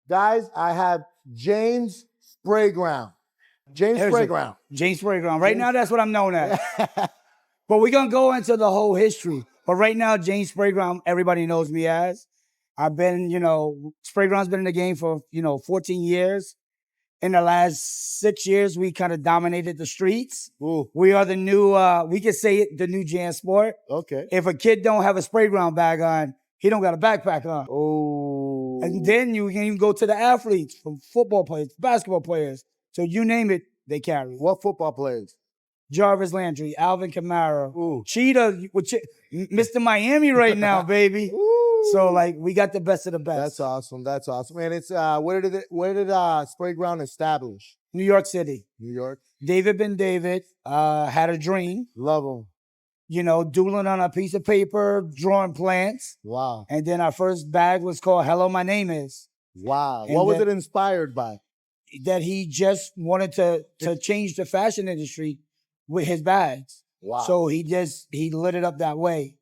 Guys, I have James Sprayground. James There's it. Sprayground. James Sprayground. Right now, that's what I'm known as. But we're going to go into the whole history. But right now, James Sprayground, everybody knows me as. I've been, Sprayground's been in the game for, 14 years. In the last 6 years, we kind of dominated the streets. Ooh. We are the new, we could say it, the new Jan Sport. Okay. If a kid don't have a Sprayground bag on, he don't got a backpack on. Oh. And then you can even go to the athletes, from football players, basketball players. So you name it, they carry. What football players? Jarvis Landry, Alvin Kamara, Ooh. Cheetah, Mr. Miami right now, baby. Ooh. So we got the best of the best. That's awesome. That's awesome. And it's where did Sprayground establish? New York City. New York. David Ben David had a dream. Love them. Doodling on a piece of paper, drawing plants. Wow. And then our first bag was called Hello, My Name Is. Wow. And what was it inspired by? That he just wanted to change the fashion industry with his bags. Wow. So he lit it up that way.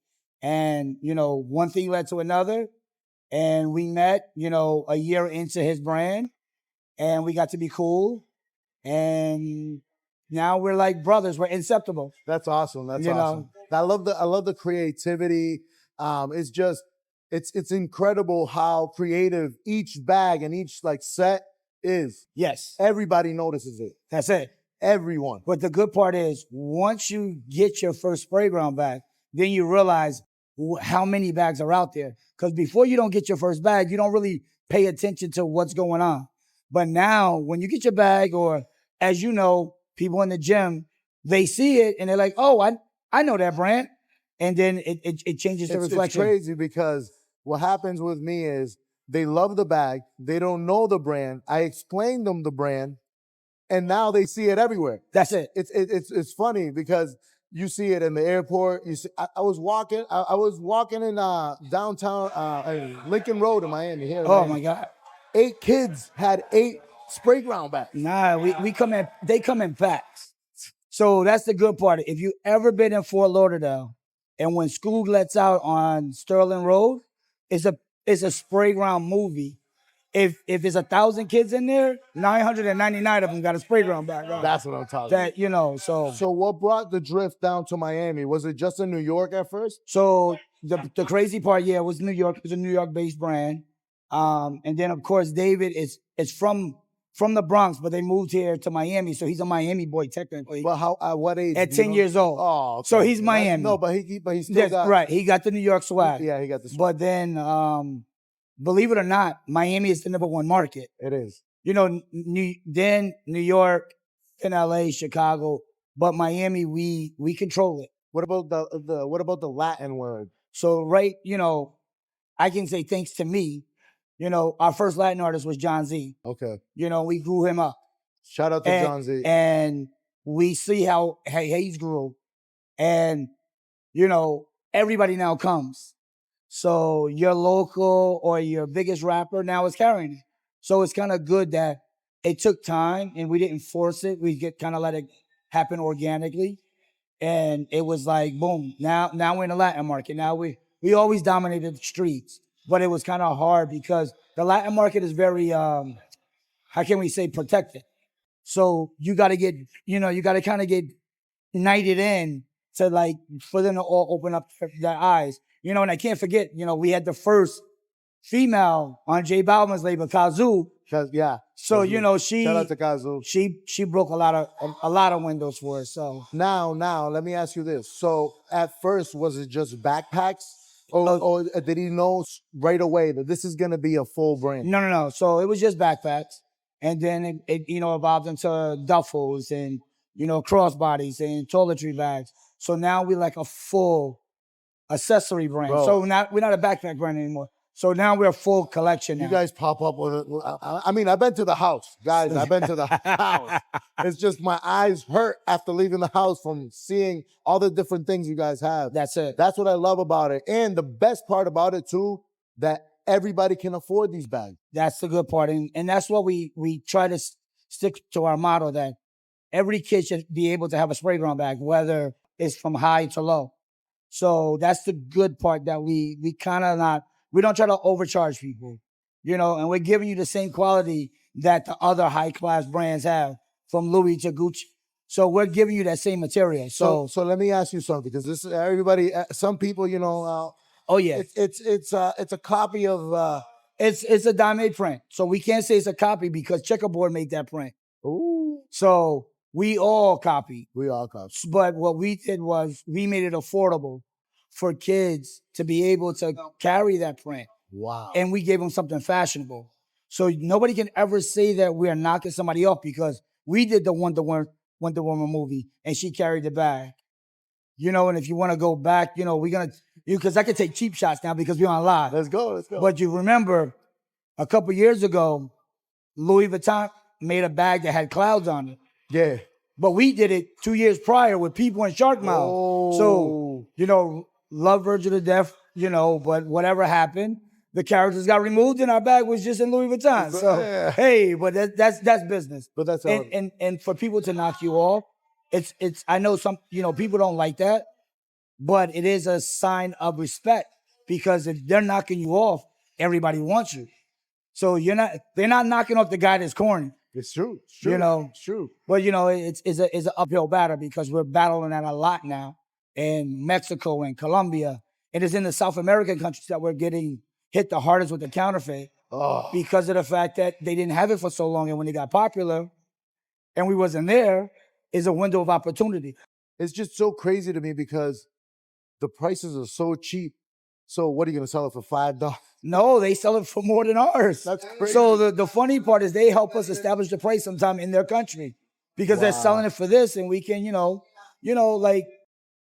And, one thing led to another. And we met, a year into his brand. And we got to be cool. And now we're like brothers. We're inseparable. That's awesome. That's awesome. I love the creativity. It's incredible how creative each bag and each set is. Yes. Everybody notices it. That's it. Everyone. But the good part is, once you get your first Sprayground bag, then you realize how many bags are out there. Because before you don't get your first bag, you don't really pay attention to what's going on. But now, when you get your bag, or as you know, people in the gym, they see it and they're like, oh, I know that brand. And then it changes the reflection. It's crazy because what happens with me is they love the bag. They don't know the brand. I explain them the brand. And now they see it everywhere. That's it. It's funny because you see it in the airport. You see, I was walking in downtown Lincoln Road in Miami. Here, oh my God! 8 kids had 8 Sprayground bags. Nah, they come in packs. So that's the good part. If you ever been in Fort Lauderdale, and when school lets out on Sterling Road, it's a Sprayground movie. If it's 1,000 kids in there, 999 of them got a Sprayground bag on. That's what I'm talking about. So what brought the drift down to Miami? Was it just in New York at first? So the crazy part, was New York. It was a New York-based brand. And then, of course, David is from the Bronx, but they moved here to Miami, so he's a Miami boy technically. But at what age? At 10 years old. Oh, okay. So he's Miami. No, but he still got... Right, he got the New York swag. Yeah, he got the swag. But then... believe it or not, Miami is the #1 market. It is. Then New York, then LA, Chicago, but Miami, we control it. What about the Latin word? So I can say thanks to me, our first Latin artist was John Z. Okay. We grew him up. Shout out to John Z. And we see how he's grew. And, everybody now comes. So your local or your biggest rapper now is carrying it. So it's kind of good that it took time and we didn't force it. We kind of let it happen organically. And it was like, boom, now we're in the Latin market. Now we always dominated the streets, but it was kind of hard because the Latin market is very, how can we say, protected. So you got to kind of get knighted in to for them to all open up their eyes. And I can't forget, we had the first female on J Balvin's label, Kazoo. Yeah. So, shout out to Kazoo. She broke a lot of windows for us. So now, let me ask you this. So at first, was it just backpacks? Or did he know right away that this is going to be a full brand? No. So it was just backpacks. And then it evolved into duffels and, crossbodies and toiletry bags. So now we're like a full accessory brand. Bro. So now we're not a backpack brand anymore. So now we're a full collection now. You guys pop up with it. I mean, I've been to the house. Guys, I've been to the house. It's just my eyes hurt after leaving the house from seeing all the different things you guys have. That's it. That's what I love about it. And the best part about it, too, that everybody can afford these bags. That's the good part. And that's what we try to stick to our motto, that every kid should be able to have a Sprayground bag, whether it's from high to low. So that's the good part, that we kind of we don't try to overcharge people. and we're giving you the same quality that the other high-class brands have, from Louis to Gucci. So we're giving you that same material. So let me ask you something, because this is everybody. Some people, oh yeah, it's a copy of. it's a diamond print. So we can't say it's a copy because Checkerboard made that print. Ooh. So we all copy. We all copy. But what we did was we made it affordable for kids to be able to carry that print. Wow. And we gave them something fashionable. So nobody can ever say that we're knocking somebody off, because we did the Wonder Woman movie and she carried the bag. And if you want to go back, we're going to, because I can take cheap shots now because we're on live. Let's go. But you remember a couple years ago, Louis Vuitton made a bag that had clouds on it. Yeah. But we did it 2 years prior with people in Shark Mouth. Oh. So, love Virgil to death, but whatever happened, the characters got removed and our bag was just in Louis Vuitton. So, yeah. Hey, but that's business. But that's all. And for people to knock you off, it's I know some, people don't like that, but it is a sign of respect, because if they're knocking you off, everybody wants you. So they're not knocking off the guy that's corny. It's true. It's true. It's true. But it's an uphill battle, because we're battling that a lot now in Mexico and Colombia. It is in the South American countries that we're getting hit the hardest with the counterfeit, because of the fact that they didn't have it for so long, and when it got popular and we wasn't there, is a window of opportunity. It's just so crazy to me because the prices are so cheap. So what are you going to sell it for $5? No, they sell it for more than ours. That's crazy. So the funny part is they help us establish the price sometime in their country, because they're selling it for this, and we can, like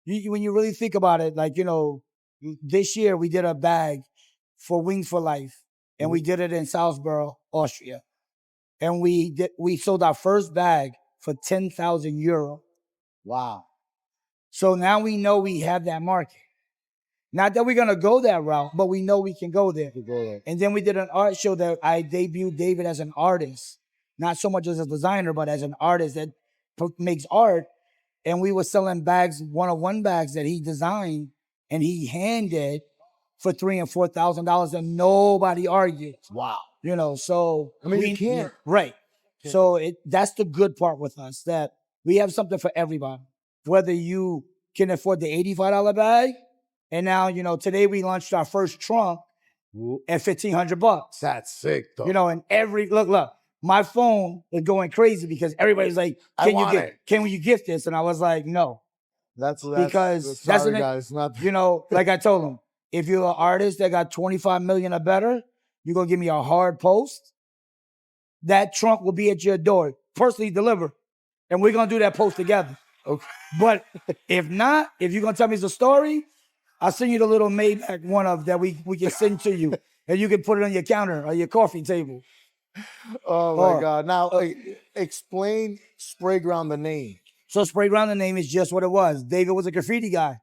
when you really think about it, like, this year we did a bag for Wings for Life, and we did it in Salzburg, Austria. And we sold our first bag for 10,000 euro. Wow. So now we know we have that market. Not that we're going to go that route, but we know we can go there. And then we did an art show that I debuted David as an artist, not so much as a designer, but as an artist that makes art. And we were selling bags, one-on-one bags that he designed and he handed for $3,000 and $4,000, and nobody argued. Wow. So you can't. Right. Yeah. So that's the good part with us, that we have something for everybody. Whether you can afford the $85 bag, and now, today we launched our first trunk at $1,500. That's sick, though. And look, my phone is going crazy because everybody's like, can you gift this? And I was like, no. That's sorry, guys. Like I told them, if you're an artist that got 25 million or better, you're going to give me a hard post. That trunk will be at your door, personally delivered. And we're going to do that post together. Okay. But if not, if you're going to tell me it's a story, I'll send you the little Maybach one of that we can send to you. And you can put it on your counter or your coffee table. Oh, my God. Now, explain Sprayground, the name. So Sprayground, the name is just what it was. David was a graffiti guy,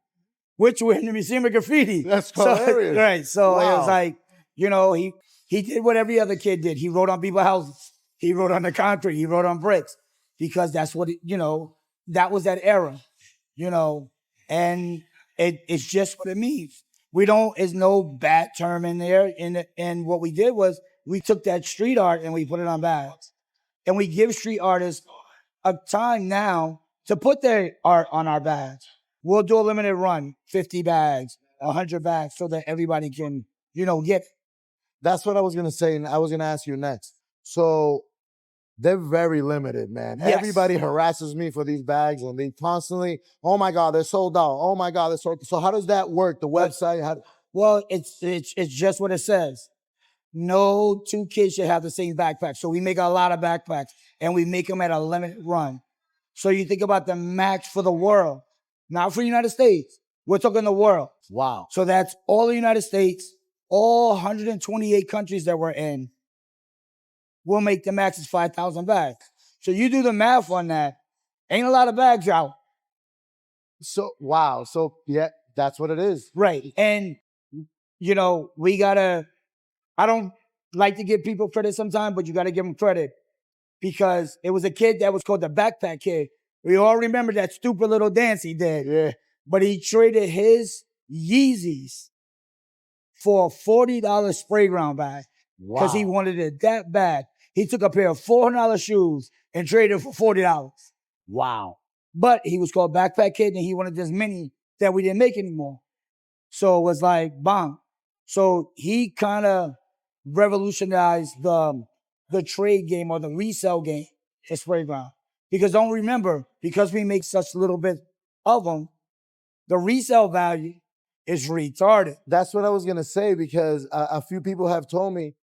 which we're in the Museum of Graffiti. That's hilarious. Right. So wow. It was like, he did what every other kid did. He wrote on people's houses. He wrote on the concrete. He wrote on bricks, because that's what, that was that era, and it's just what it means. There's no bad term in there. And what we did was we took that street art and we put it on bags. And we give street artists a time now to put their art on our bags. We'll do a limited run, 50 bags, 100 bags, so that everybody can, get it. That's what I was going to say, and I was going to ask you next. So they're very limited, man. Yes. Everybody harasses me for these bags, and they constantly, oh my God, they're sold out. Oh my God, they're sold out. So how does that work? The website? Well, it's just what it says. No two kids should have the same backpack. So we make a lot of backpacks, and we make them at a limited run. So you think about the max for the world, not for the United States. We're talking the world. Wow. So that's all the United States, all 128 countries that we're in. We'll make the max is 5,000 bags. So you do the math on that. Ain't a lot of bags out. So, wow. So, yeah, that's what it is. Right. And, I don't like to give people credit sometimes, but you got to give them credit, because it was a kid that was called the Backpack Kid. We all remember that stupid little dance he did. Yeah. But he traded his Yeezys for a $40 Sprayground bag. because he wanted it that bad. He took a pair of $400 shoes and traded for $40. Wow. But he was called Backpack Kid, and he wanted this mini that we didn't make anymore. So it was like, bang. So he kind of revolutionized the trade game or the resale game for Sprayground. Because don't remember, because we make such little bit of them, the resale value is retarded. That's what I was gonna say, because a few people have told me,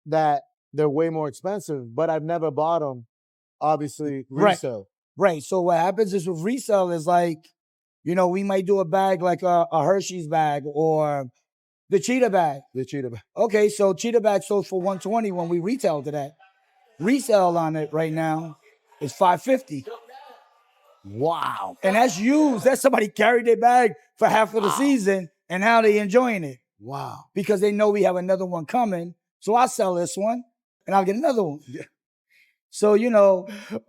that they're way more expensive, but I've never bought them. Obviously, resale. Right. So what happens is with resale is like, we might do a bag like a Hershey's bag or the Cheetah bag. The cheetah bag. Okay, so Cheetah bag sold for $120 when we retailed to that. Resale on it right now is $550. Wow. And that's used. That's somebody carried their bag for half of the season, and now they enjoying it. Wow. Because they know we have another one coming. So I'll sell this one, and I'll get another one. Yeah. So,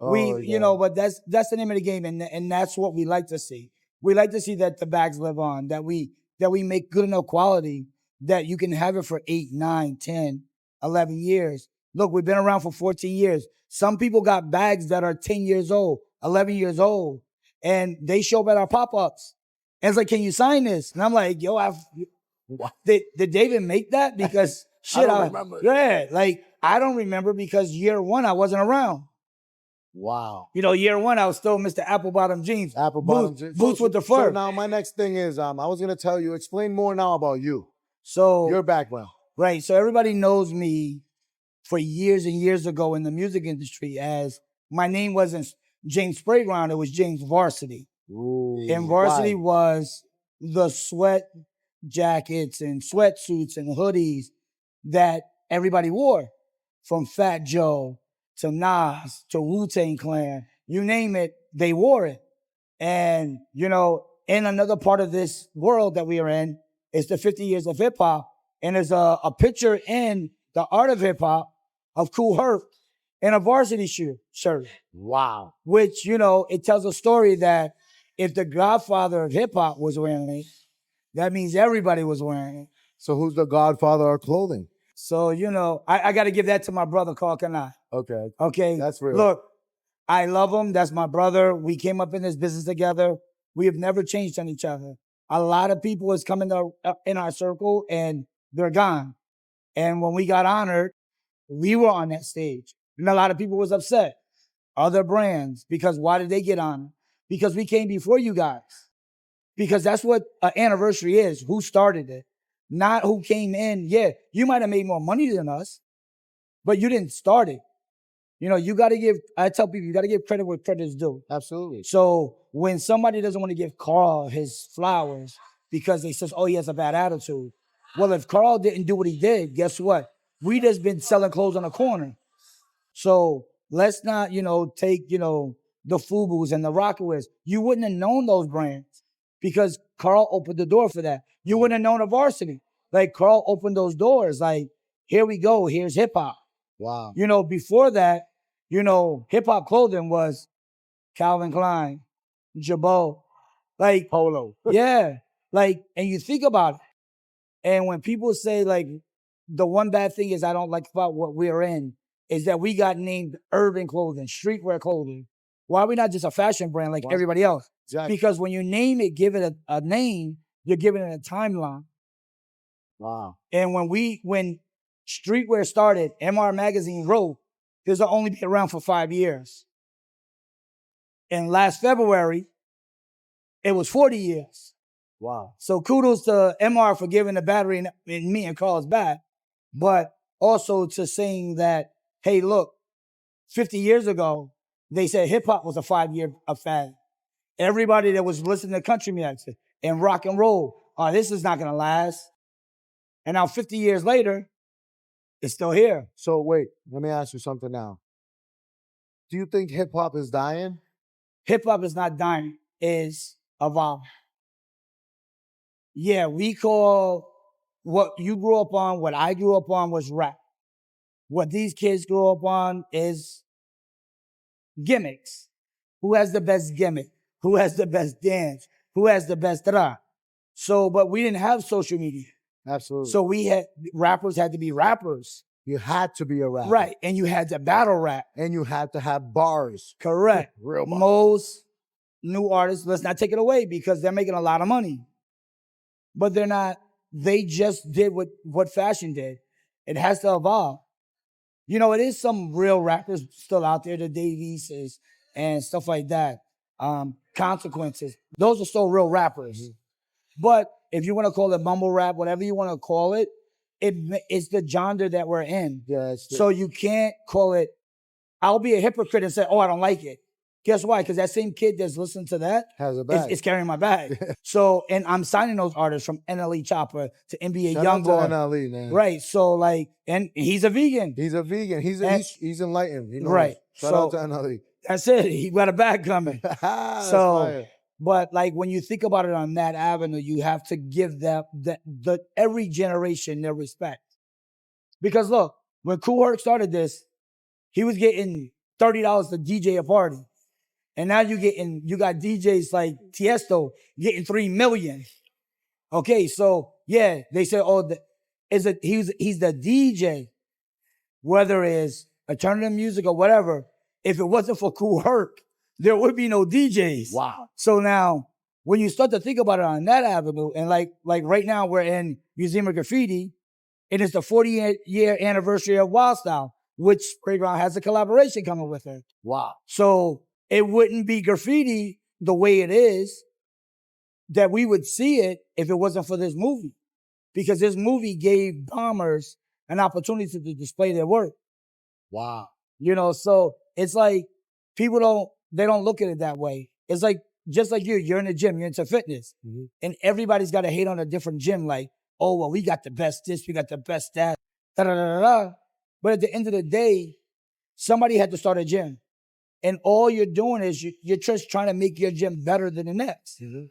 Oh, but that's the name of the game, and that's what we like to see. We like to see that the bags live on, that we make good enough quality that you can have it for 8, 9, 10, 11 years. Look, we've been around for 14 years. Some people got bags that are 10 years old, 11 years old, and they show up at our pop-ups. And it's like, can you sign this? And I'm like, yo, did David make that? Because shit, I don't remember. Yeah, like I don't remember because year one I wasn't around. Wow. Year one I was still Mr. Apple Bottom Jeans. Apple bottom jeans. Boots with the fur. So now my next thing is, I was gonna tell you, explain more now about you. So Your background. right. So everybody knows me for years and years ago in the music industry as my name wasn't James Sprayground, it was James Varsity. Ooh, And Varsity why? was the sweat jackets and sweatsuits and hoodies that everybody wore, from Fat Joe to Nas to Wu-Tang Clan. You name it, they wore it. And, in another part of this world that we are in is the 50 years of hip hop. And there's a picture in the art of hip hop of Kool Herc in a Varsity shirt. Wow. Which, it tells a story that if the godfather of hip hop was wearing it, that means everybody was wearing it. So who's the godfather of clothing? So, I got to give that to my brother, Carl Kanai. Okay. Okay. That's real. Look, I love him. That's my brother. We came up in this business together. We have never changed on each other. A lot of people has come in our circle and they're gone. And when we got honored, we were on that stage. And a lot of people was upset. Other brands, because why did they get honored? Because we came before you guys. Because that's what an anniversary is. Who started it? Not who came in. Yeah, you might have made more money than us, but you didn't start it. I tell people, you got to give credit where credit is due. Absolutely. So when somebody doesn't want to give Carl his flowers because they says, oh, he has a bad attitude. Well, if Carl didn't do what he did, guess what? We just been selling clothes on the corner. So let's not, take, the FUBUs and the Rockawares. You wouldn't have known those brands because Carl opened the door for that. You wouldn't have known a Varsity. Like, Carl opened those doors. Like, here we go. Here's hip hop. Wow. Before that, hip hop clothing was Calvin Klein, Jabot, like Polo. yeah, like, and you think about it. And when people say, like, the one bad thing is I don't like about what we're in is that we got named urban clothing, streetwear clothing. Why are we not just a fashion brand like everybody else? Exactly. Because when you name it, give it a name, you're giving it a timeline. Wow. And when streetwear started, MR Magazine wrote, this will only be around for 5 years. And last February, it was 40 years. Wow. So kudos to MR for giving the battery in me and Carl's back, but also to saying that, hey, look, 50 years ago, they said hip hop was a 5-year fad. Everybody that was listening to country music and rock and roll, this is not going to last. And now 50 years later, it's still here. So wait, let me ask you something now. Do you think hip hop is dying? Hip hop is not dying, it's evolving. Yeah, we call what you grew up on, what I grew up on was rap. What these kids grew up on is gimmicks. Who has the best gimmick? Who has the best dance? Who has the best da? So, but we didn't have social media. Absolutely. So rappers had to be rappers. You had to be a rapper. Right. And you had to battle rap. And you had to have bars. Correct. Real bars. Most new artists, let's not take it away because they're making a lot of money. But they're not, they just did what fashion did. It has to evolve. You know, it is some real rappers still out there, the Davies and stuff like that. Consequences. Those are still real rappers. Mm-hmm. But if you want to call it mumble rap, whatever you want to call it, it's the genre that we're in. Yeah, so you can't call it, I'll be a hypocrite and say, oh, I don't like it. Guess why? Because that same kid that's listening to that has a bag. Is carrying my bag. So, and I'm signing those artists from NLE Chopper to NBA Shout Youngboy. out to NLE, man. Right. So like, and he's a vegan. He's a vegan. He's enlightened. He knows. Right. Shout out to NLE. That's it. He got a bag coming. So, but like when you think about it on that avenue, you have to give every generation their respect. Because look, when Kool Herc started this, he was getting $30 to DJ a party. And now you got DJs like Tiesto getting $3 million. Okay, so yeah, they say, oh, he's the DJ, whether it's alternative music or whatever. If it wasn't for Kool Herc, there would be no DJs. Wow. So now, when you start to think about it on that avenue, and like right now we're in Museum of Graffiti, and it's the 40-year anniversary of Wild Style, which Sprayground has a collaboration coming with it. Wow. So it wouldn't be graffiti the way it is that we would see it if it wasn't for this movie. Because this movie gave bombers an opportunity to display their work. Wow. You know, so it's like people don't look at it that way. It's like, just like you're in the gym, you're into fitness. Mm-hmm. And everybody's got to hate on a different gym. Like, oh, well, we got the best this, we got the best that, da-da-da-da-da. But at the end of the day, somebody had to start a gym. And all you're doing is you're just trying to make your gym better than the next. Mm-hmm.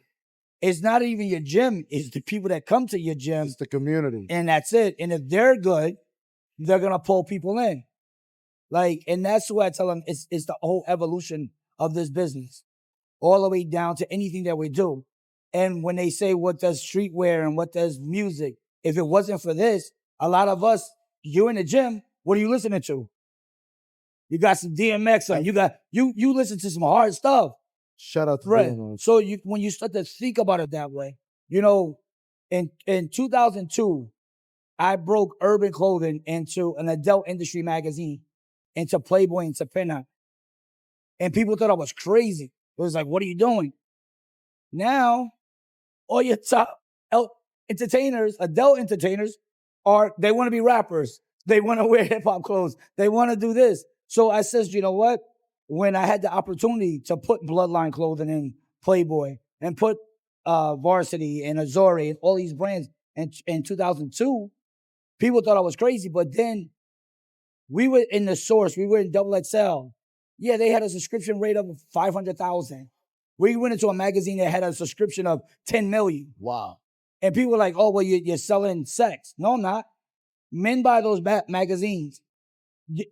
It's not even your gym. It's the people that come to your gym. It's the community. And that's it. And if they're good, they're going to pull people in. Like, and that's why I tell them it's the whole evolution of this business. All the way down to anything that we do. And when they say, what does streetwear and what does music? If it wasn't for this, a lot of us, you're in the gym, what are you listening to? You got some DMX on. You listen to some hard stuff. Shout out to right. DMX. So when you start to think about it that way, you know, in 2002, I broke urban clothing into an adult industry magazine, into Playboy, into Pinup. And people thought I was crazy. It was like, what are you doing? Now, all your top entertainers, adult entertainers, they want to be rappers. They want to wear hip-hop clothes. They want to do this. So I says, you know what? When I had the opportunity to put Bloodline clothing in Playboy and put Varsity and Azori and all these brands in 2002, people thought I was crazy. But then we were in the source. We were in Double XL. Yeah, they had a subscription rate of 500,000. We went into a magazine that had a subscription of 10 million. Wow. And people were like, oh, well, you're selling sex. No, I'm not. Men buy those magazines.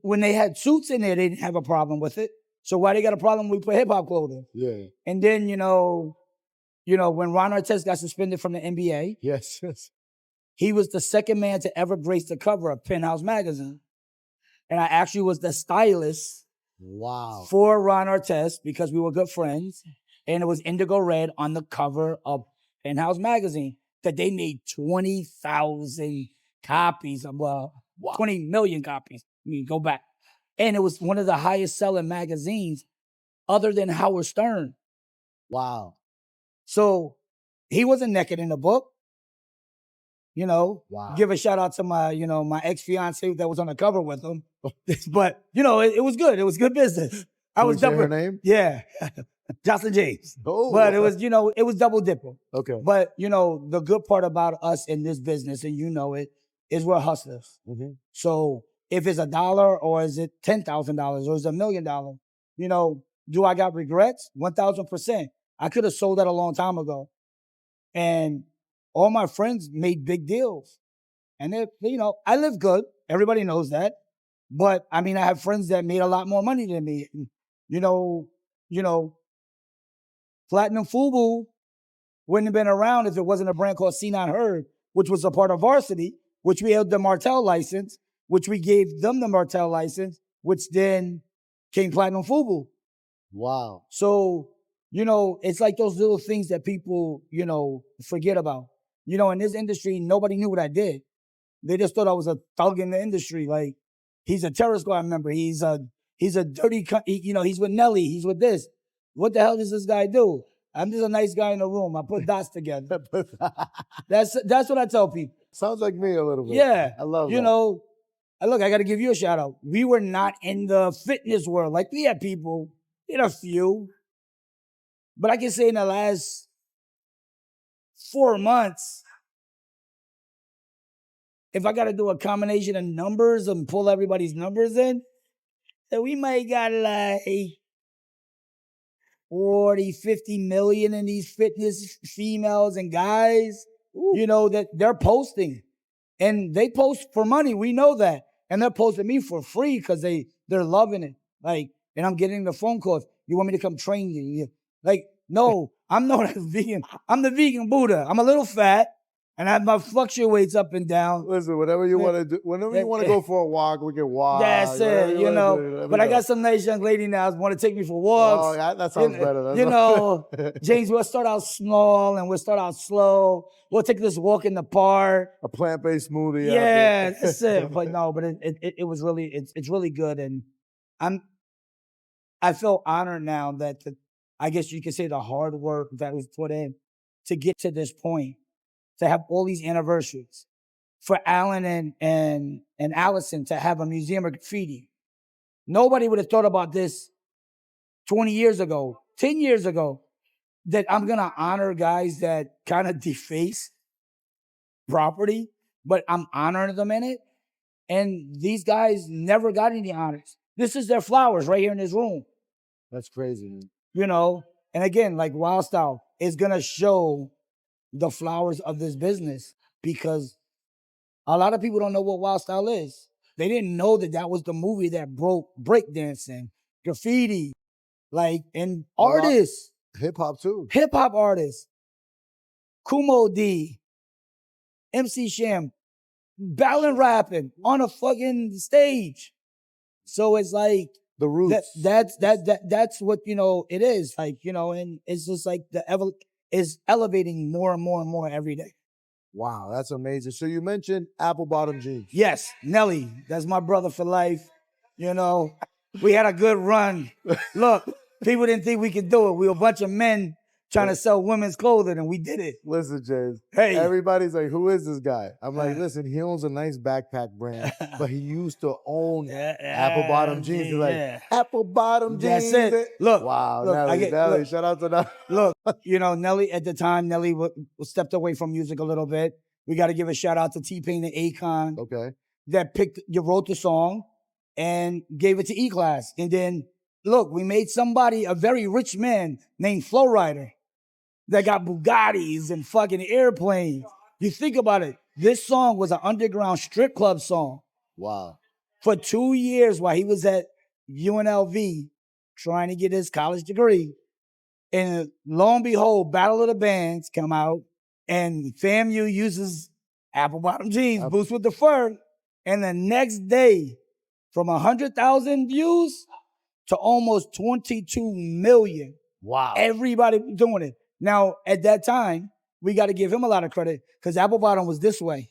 When they had suits in there, they didn't have a problem with it. So why they got a problem when we put hip-hop clothing? Yeah. And then, you know, when Ron Artest got suspended from the NBA, yes, he was the second man to ever grace the cover of Penthouse magazine. And I actually was the stylist for Ron Artest because we were good friends. And it was indigo red on the cover of Penthouse magazine that they made 20,000 copies of, 20 million copies. I mean, go back. And it was one of the highest selling magazines other than Howard Stern. Wow. So he wasn't naked in the book. You know, give a shout out to my, my ex-fiance that was on the cover with him. But, it was good. It was good business. I was double. Her name? Yeah. Jocelyn James. Oh. But it was, it was double dipping. Okay. But, the good part about us in this business, and it, is we're hustlers. Mm-hmm. So if it's $1 or is it $10,000 or is it $1 million, do I got regrets? 1,000%. I could have sold that a long time ago. And all my friends made big deals. And I live good. Everybody knows that. But I mean, I have friends that made a lot more money than me. Platinum Fubu wouldn't have been around if it wasn't a brand called C9 Herd, which was a part of varsity, which we held the Martell license, which we gave them the Martell license, which then came Platinum Fubu. Wow. So, it's like those little things that people, forget about. In this industry, nobody knew what I did. They just thought I was a thug in the industry. Like, he's a terror squad member. He's a dirty, he's with Nelly. He's with this. What the hell does this guy do? I'm just a nice guy in the room. I put dots together. That's what I tell people. Sounds like me a little bit. Yeah. I love that. Look, I got to give you a shout out. We were not in the fitness world. Like, we had people, a few. But I can say in the last 4 months, if I got to do a combination of numbers and pull everybody's numbers in, then we might got like 40, 50 million in these fitness females and guys, that they're posting. And they post for money. We know that. And they're posting me for free because they're loving it. Like, and I'm getting the phone calls. You want me to come train you? Like, no, I'm not a vegan. I'm the vegan Buddha. I'm a little fat. And my fluctuates up and down. Listen, whatever you want to do, whenever you want to go for a walk, we can walk. That's it, But I got some nice young lady now who want to take me for walks. Oh, yeah, that sounds better. James, we'll start out small and we'll start out slow. We'll take this walk in the park. A plant-based smoothie. Yeah, that's it. But no, but it was really, it's really good. And I feel honored now that I guess you could say the hard work that was put in to get to this point. To have all these anniversaries, for Alan and Allison to have a museum of graffiti. Nobody would have thought about this 20 years ago, 10 years ago, that I'm going to honor guys that kind of deface property, but I'm honoring them in it. And these guys never got any honors. This is their flowers right here in this room. That's crazy, man. And again, like Wild Style is going to show the flowers of this business, because a lot of people don't know what Wild Style is. They didn't know that was the movie that broke breakdancing, graffiti, and artists. Hip hop too. Hip hop artists. Kumo D, MC Sham, battling rapping on a fucking stage. So it's like the roots. That's what it is. And it's just like is elevating more and more and more every day. Wow, that's amazing. So you mentioned apple bottom jeans. Yes, Nelly. That's my brother for life. We had a good run. Look, people didn't think we could do it. We were a bunch of men trying to sell women's clothing, and we did it. Listen, James. Hey. Everybody's like, who is this guy? I'm like, listen, he owns a nice backpack brand, but he used to own apple bottom jeans. He's like, apple bottom jeans. That's it. Look. Wow, look, Nelly. Shout out to Nelly. Look, Nelly, at the time, Nelly stepped away from music a little bit. We got to give a shout out to T-Pain and Akon. Okay. That wrote the song and gave it to E-Class. And then, look, we made somebody, a very rich man named Flow Rider, that got Bugattis and fucking airplanes. You think about it. This song was an underground strip club song. Wow. For 2 years while he was at UNLV trying to get his college degree. And lo and behold, Battle of the Bands come out and FAMU uses apple bottom jeans, boots with the fur. And the next day, from 100,000 views to almost 22 million. Wow. Everybody doing it. Now, at that time, we got to give him a lot of credit because apple bottom was this way.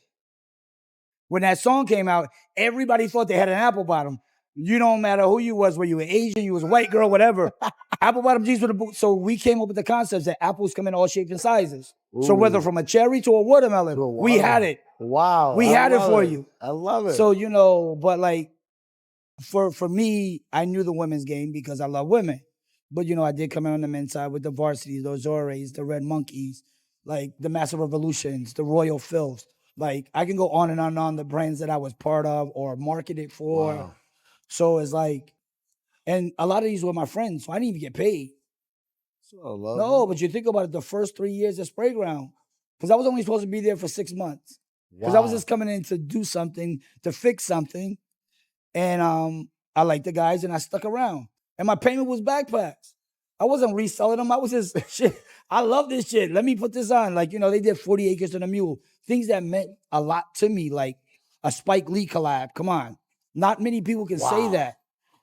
When that song came out, everybody thought they had an apple bottom. You don't matter who you was, whether you were Asian, you was a white girl, whatever. Apple bottom jeans with a boot. So we came up with the concept that apples come in all shapes and sizes. Ooh. So whether from a cherry to a watermelon, we had it. Wow. We had it for you. I love it. So, but like, for me, I knew the women's game because I love women. But, I did come in on the men's side with the Varsities, the Azores, the Red Monkeys, like the Massive Revolutions, the Royal Phils. Like, I can go on and on and on the brands that I was part of or marketed for. Wow. So it's like, and a lot of these were my friends, so I didn't even get paid. No, but you think about it, the first 3 years at Sprayground, because I was only supposed to be there for 6 months. Because I was just coming in to do something, to fix something. And I liked the guys and I stuck around. And my payment was backpacks. I wasn't reselling them. I was just shit. I love this shit. Let me put this on. Like, they did 40 Acres and a Mule. Things that meant a lot to me, like a Spike Lee collab. Come on. Not many people can say Wow. that.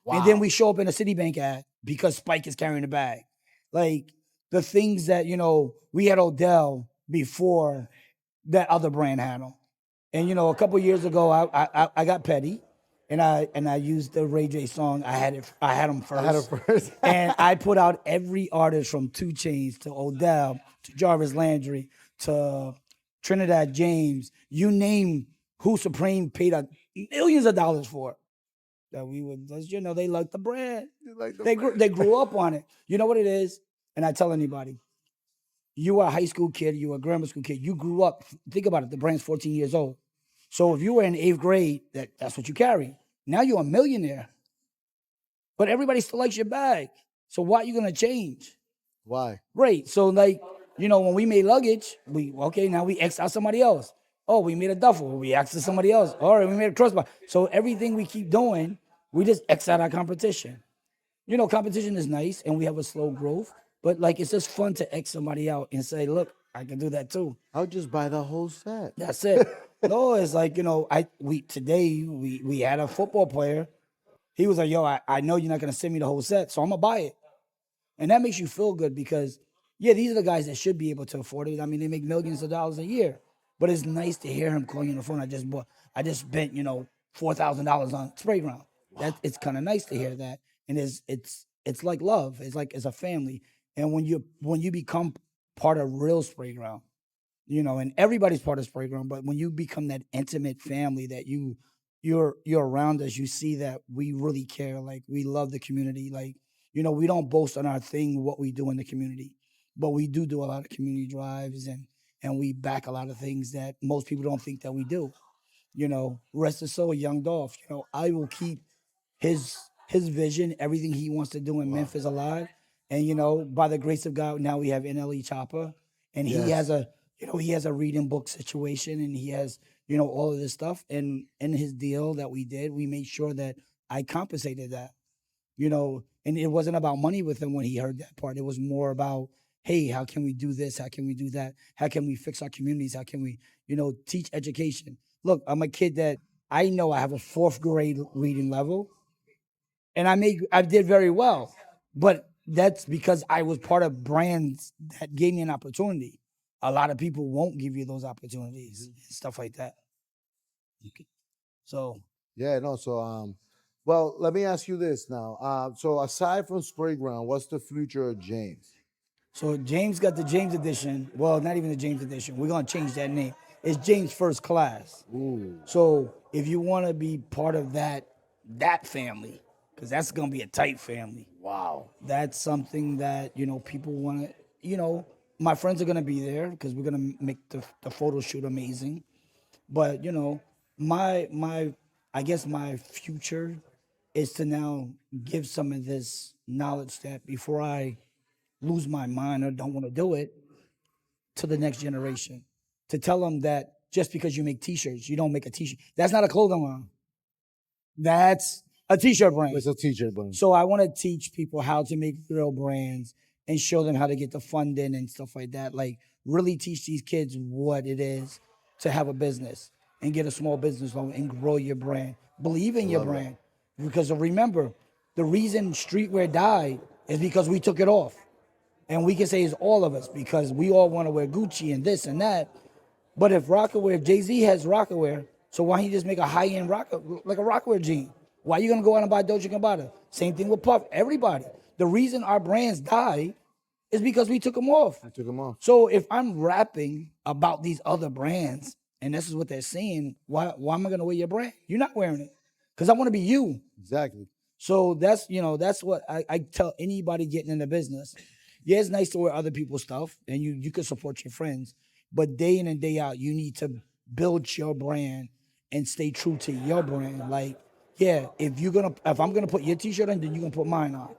Wow. And then we show up in a Citibank ad because Spike is carrying the bag. Like the things that, we had Odell before that other brand had them. And, a couple years ago, I got petty. And I used the Ray J song. I had him first. I had it first. And I put out every artist from 2 Chainz to Odell to Jarvis Landry to Trinidad James. You name who Supreme paid millions of dollars for. That we would, they like the brand. They grew up on it. You know what it is? And I tell anybody, you are a high school kid, you are a grammar school kid, you grew up. Think about it. The brand's 14 years old. So if you were in 8th grade, that's what you carry. Now you're a millionaire. But everybody still likes your bag. So why are you going to change? Why? Right. So when we made luggage, now we X out somebody else. Oh, we made a duffel. We X out somebody else. All right, we made a crossbar. So everything we keep doing, we just X out our competition. Competition is nice and we have a slow growth. But it's just fun to X somebody out and say, look, I can do that too. I'll just buy the whole set. That's it. No, it's like, we had a football player. He was like, yo, I know you're not going to send me the whole set, so I'm going to buy it. And that makes you feel good because, these are the guys that should be able to afford it. I mean, they make millions of dollars a year. But it's nice to hear him calling you on the phone. I just spent, $4,000 on Sprayground. Wow. It's kind of nice to hear that. And it's like love. It's like it's a family. And when you become part of real Sprayground, and everybody's part of Sprayground, but when you become that intimate family that you're around us, you see that we really care. Like we love the community. Like, we don't boast on our thing, what we do in the community, but we do a lot of community drives and we back a lot of things that most people don't think that we do. Rest his soul, Young Dolph. I will keep his vision, everything he wants to do in Memphis alive. And by the grace of God, now we have NLE Chopper, and he has a reading book situation, and he has all of this stuff. And in his deal that we did, we made sure that I compensated that. And it wasn't about money with him when he heard that part. It was more about, hey, how can we do this? How can we do that? How can we fix our communities? How can we, teach education? Look, I'm a kid that I know I have a 4th grade reading level, and I did very well, but that's because I was part of brands that gave me an opportunity. A lot of people won't give you those opportunities and stuff like that. Okay. So yeah, no. So well, let me ask you this now. So aside from Sprayground, what's the future of James? So James got the James edition. Well, not even the James edition. We're gonna change that name. It's James First Class. Ooh. So if you want to be part of that family, because that's gonna be a tight family. Wow. That's something that people want to. My friends are gonna be there because we're gonna make the photo shoot amazing. But I guess my future is to now give some of this knowledge that before I lose my mind or don't want to do it, to the next generation, to tell them that just because you make T-shirts, you don't make a T-shirt. That's not a clothing line. That's a T-shirt brand. It's a T-shirt brand. So I want to teach people how to make real brands and show them how to get the funding and stuff like that. Like really teach these kids what it is to have a business and get a small business loan and grow your brand. Believe in your brand. Because remember, the reason streetwear died is because we took it off. And we can say it's all of us because we all want to wear Gucci and this and that. But if Jay-Z has Rockaware, so why don't you just make a high-end like a Rockaware jean? Why are you going to go out and buy Dolce & Gabbana? Same thing with Puff. Everybody. The reason our brands died is because we took them off. I took them off. So if I'm rapping about these other brands and this is what they're saying, why am I going to wear your brand? You're not wearing it because I want to be you. Exactly. So that's what I tell anybody getting in the business. Yeah, it's nice to wear other people's stuff and you can support your friends, but day in and day out, you need to build your brand and stay true to your brand. Like, yeah, if I'm gonna put your T-shirt on, then you're gonna put mine on.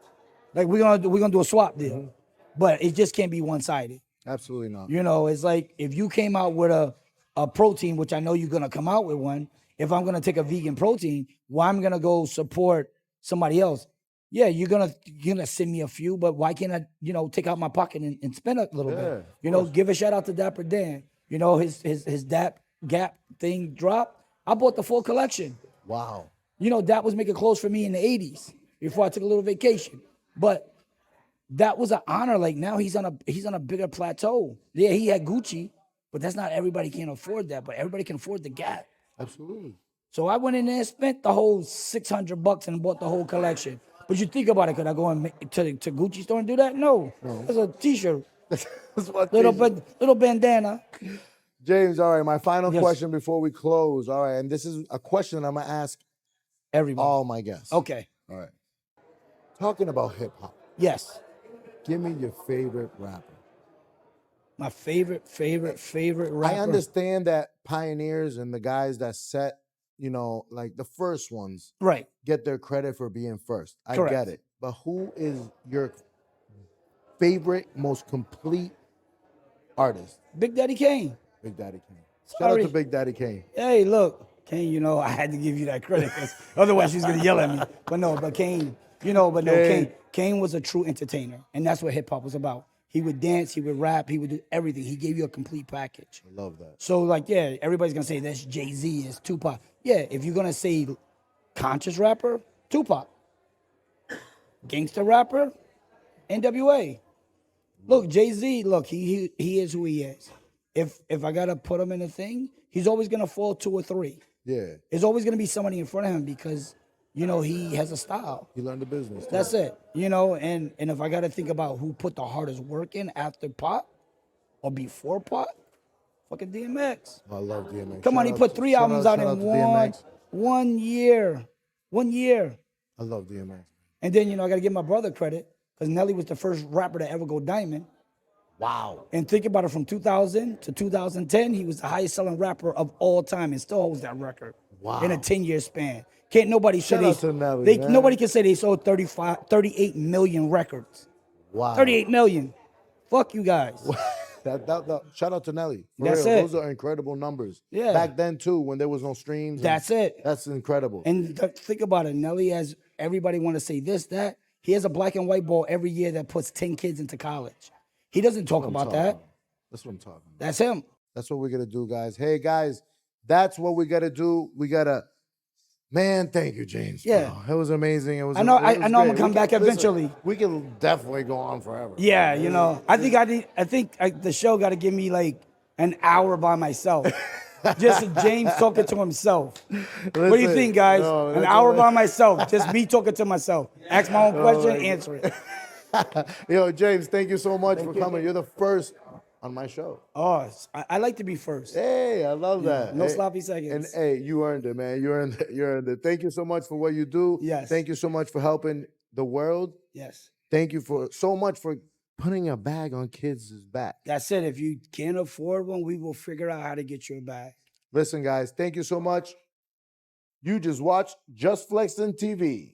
Like we're gonna do a swap deal. Mm-hmm. But it just can't be one-sided. Absolutely not. It's like if you came out with a protein, which I know you're gonna come out with one, if I'm gonna take a vegan protein, why I'm gonna go support somebody else? yeah, you're gonna send me a few, but why can't I, take out my pocket and spend a little bit? Give a shout out to Dapper Dan. His Gap thing dropped. I bought the full collection. Wow. That was making clothes for me in the 80s before I took a little vacation. But that was an honor. Like now he's on a bigger plateau. Yeah, he had Gucci, but that's not everybody can afford that. But everybody can afford the Gap. Absolutely. So I went in there and spent the whole $600 and bought the whole collection. But you think about it, could I go to Gucci store and do that? No. That's a t-shirt. That's what Little bandana. James, all right, my final Yes. question before we close. All right, and this is a question I'm gonna ask Everybody. all my guests. Okay. All right. Talking about hip hop, Yes. give me your favorite rapper. My favorite rapper. I understand that pioneers and the guys that set, like the first ones, Right. get their credit for being first. I Correct. get it. But who is your favorite, most complete artist? Big Daddy Kane. Big Daddy Kane. Shout out Sorry. to Big Daddy Kane. Hey, look, Kane, I had to give you that credit because otherwise she's going to yell at me. But Kane, Kane was a true entertainer. And that's what hip hop was about. He would dance, he would rap, he would do everything. He gave you a complete package. I love that. So, everybody's going to say that's Jay-Z, it's Tupac. Yeah, if you're going to say conscious rapper, Tupac. Gangster rapper, NWA. Look, Jay-Z, he is who he is. If I got to put him in a thing, he's always going to fall 2 or 3. Yeah. There's always going to be somebody in front of him because, he has a style. He learned the business. That's it. And if I got to think about who put the hardest work in after Pop or before Pop, fucking DMX. I love DMX. Come on, he put 3 albums out in one year. 1 year. I love DMX. And then, I got to give my brother credit because Nelly was the first rapper to ever go diamond. Wow. And think about it, from 2000 to 2010, he was the highest selling rapper of all time and still holds that record. Wow. In a 10-year span. Can't nobody say Shout out to Nelly, man. Nobody can say they sold 38 million records. Wow. 38 million. Fuck you guys. Shout out to Nelly. For That's real. it. Those are incredible numbers. Yeah. Back then too, when there was no streams. That's it. That's incredible. And think about it. Nelly has, everybody want to say this, that. He has a black and white ball every year that puts 10 kids into college. He doesn't talk about that. That's what I'm talking about. That's him. That's what we're going to do, guys. Hey, guys, that's what we got to do. We got to, man, thank you, James. Yeah. It was amazing. I know I'm going to come back eventually. We can definitely go on forever. Yeah, I think the show got to give me like an hour by myself. Just James talking to himself. What do you think, guys? An hour by myself. Just me talking to myself. Ask my own question, answer it. Yo, James, thank you so much for coming. You're the first on my show. Oh, I like to be first. Hey, I love that. No hey, sloppy seconds. And hey, you earned it, man. You earned it. Thank you so much for what you do. Yes. Thank you so much for helping the world. Yes. Thank you so much for putting a bag on kids' back. That's it. If you can't afford one, we will figure out how to get you a bag. Listen, guys, thank you so much. You just watched Just Flexing TV.